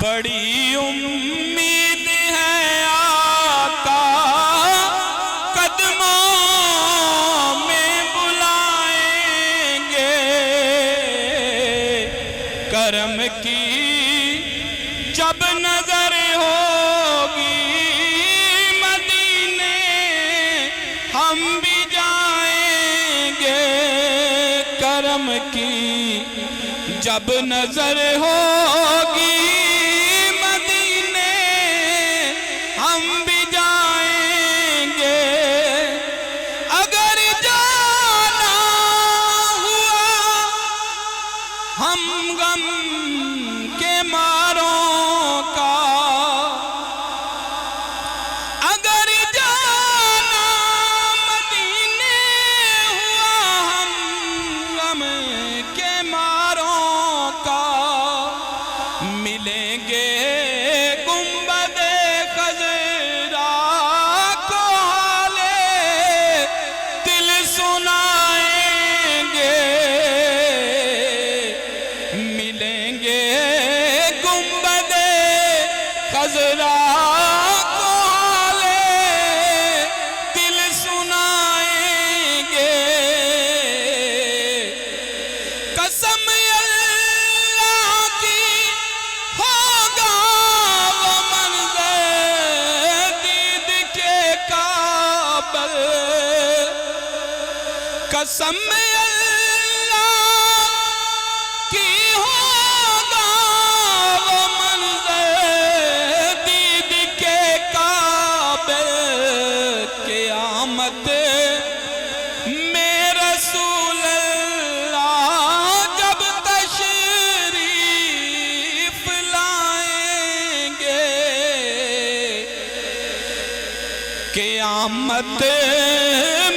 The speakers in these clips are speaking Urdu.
بڑی امید ہے آقا قدموں میں بلائیں گے، کرم کی جب نظر ہوگی مدینے ہم بھی جائیں گے، کرم کی جب نظر ہوگی مدینے ہم بھی جائیں گے، اگر جانا ہوا ہم غم کے ماروں کا، اگر جانا مدینے ہوا ہم غم کے ماروں کا، ملیں گے گنبد خضرا کو حالے دل سنائیں گے، ملیں گے گنبد خضرا کو حالے دل سنائیں گے، قسم اللہ کی ہوگا وہ منظر دید کے قابل، قسم اللہ کی ہوگا وہ منظر دید کے قابل، قیامت میں رسول اللہ جب تشریف لائیں گے، قیامت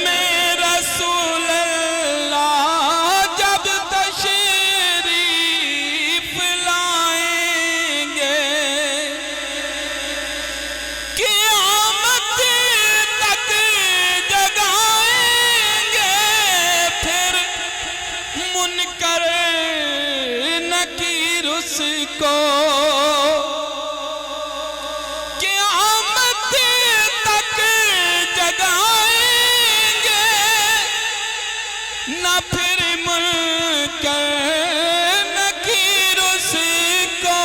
میں رسول اللہ جب تشریف لائیں گے، قیامت تک جگائیں گے پھر منکر نکیر اس کو، قیامت تک جگائیں گے نہ پھر منکر نکیر اس کو،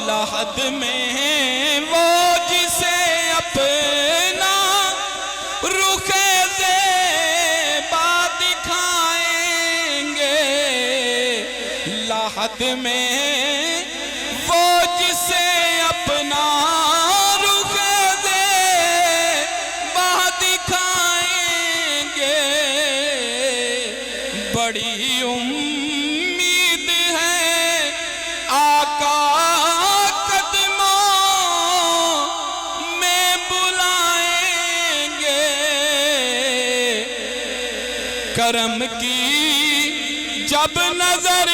لحد میں وہ جسے اپنا رخ زیبا دکھائیں گے، لحد میں وہ جسے اپنا رخ زیبا دکھائیں گے، بڑی امید ہے آقا قدموں میں بلائیں گے، کرم کی جب نظر